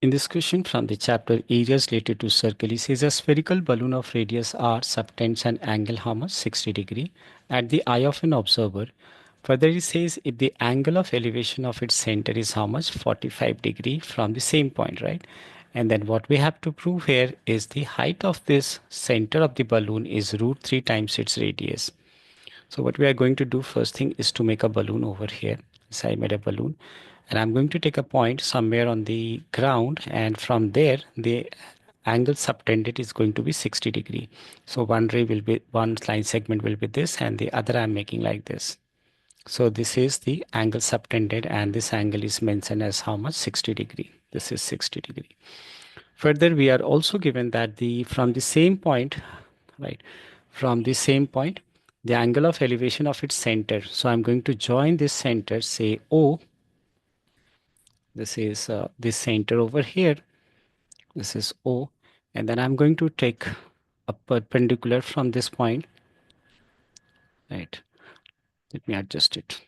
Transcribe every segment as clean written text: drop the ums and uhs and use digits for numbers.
In this question from the chapter areas related to circle, it says a spherical balloon of radius r subtends an angle how much? 60 degree at the eye of an observer. Further, it says if the angle of elevation of its center is how much? 45 degree from the same point, right? And then what we have to prove here is the height of this center of the balloon is root 3 times its radius. So what we are going to do first thing is to make a balloon over here. So I made a balloon and I'm going to take a point somewhere on the ground, and from there the angle subtended is going to be 60 degree. So one line segment will be this and the other I'm making like this. So this is the angle subtended and this angle is mentioned as how much? 60 degree. This is 60 degree. Further, we are also given that the from the same point, right, from the same point, the angle of elevation of its center. So I'm going to join this center, say O. This is this center over here. This is O. And then I'm going to take a perpendicular from this point, right? Let me adjust it.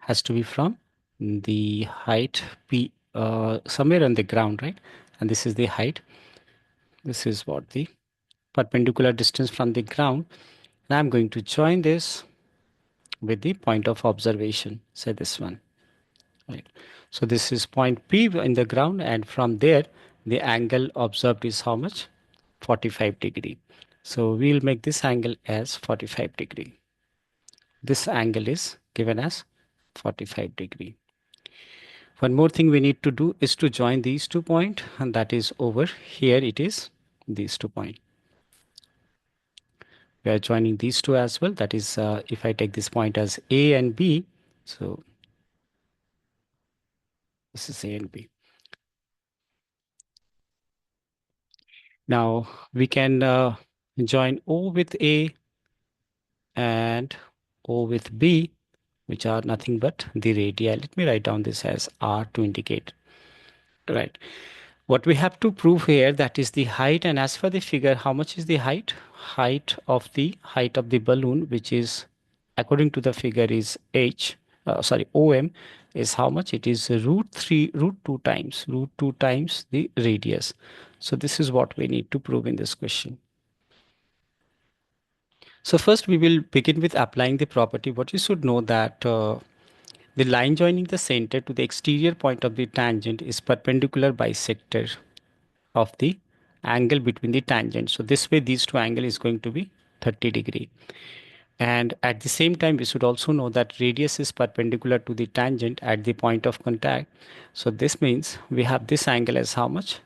Has to be from the height P, somewhere on the ground, right? And this is the height. This is what the perpendicular distance from the ground. And I'm going to join this with the point of observation, say this one, right? So this is point P in the ground, and from there the angle observed is how much? 45 degree. So we'll make this angle as 45 degree. This angle is given as 45 degree. One more thing we need to do is to join these 2 points, and that is over here it is these 2 points. We are joining these two as well. That is, if I take this point as A and B, so this is A and B. Now we can join O with A and O with B, which are nothing but the radii. Let me write down this as R to indicate. Right. What we have to prove here, that is the height, and as for the figure, how much is the height? Height of the balloon, which is according to the figure is OM, is how much? It is root 2 times the radius. So this is what we need to prove in this question. So first we will begin with applying the property. What you should know that the line joining the center to the exterior point of the tangent is perpendicular bisector of the angle between the tangents. So this way these two angle is going to be 30 degree. And at the same time, we should also know that radius is perpendicular to the tangent at the point of contact. So this means we have this angle as how much?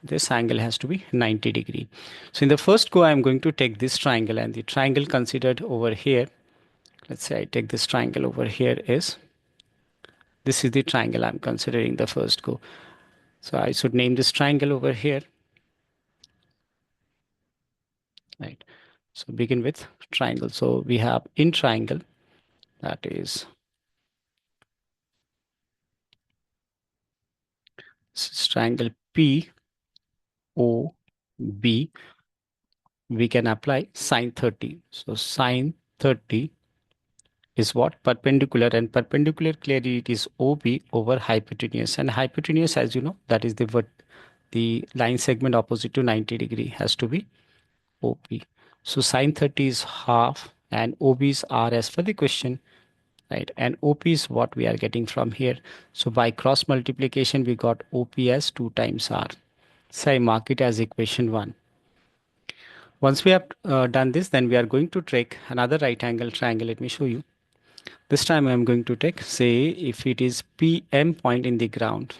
This angle has to be 90 degree. So in the first go, I'm going to take this triangle, and the triangle considered over here, let's say I take this triangle over here, this is the triangle I'm considering the first go. So I should name this triangle over here, right? So begin with triangle. So we have in triangle, that is triangle P O B. We can apply sine 30. So sine 30 is what? Perpendicular, and perpendicular clearly it is OB over hypotenuse, and hypotenuse, as you know, that is the line segment opposite to 90 degree has to be OP. So sine 30 is half and OB is R as for the question, right? And OP is what we are getting from here. So by cross multiplication, we got OP as 2 times R. So I mark it as equation 1. Once we have done this, then we are going to take another right angle triangle. Let me show you. This time I'm going to take, say, if it is PM point in the ground.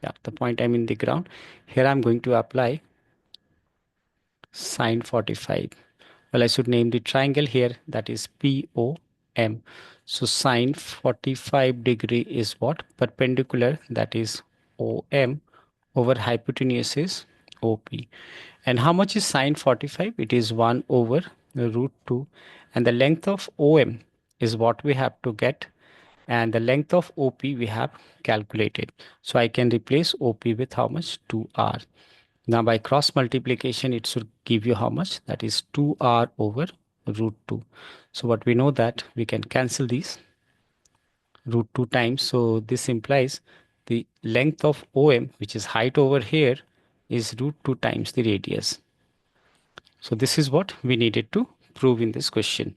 Yeah, the point I'm in the ground. Here I'm going to apply sine 45. Well, I should name the triangle here, that is POM. So sine 45 degree is what? Perpendicular, that is OM, over hypotenuse is OP. And how much is sine 45? It is 1 over root 2. And the length of OM is what we have to get. And the length of OP we have calculated. So I can replace OP with how much? 2R. Now by cross multiplication, it should give you how much? That is 2R over root 2. So what we know that we can cancel these root 2 times. So this implies the length of OM, which is height over here, is root 2 times the radius. So this is what we needed to prove in this question.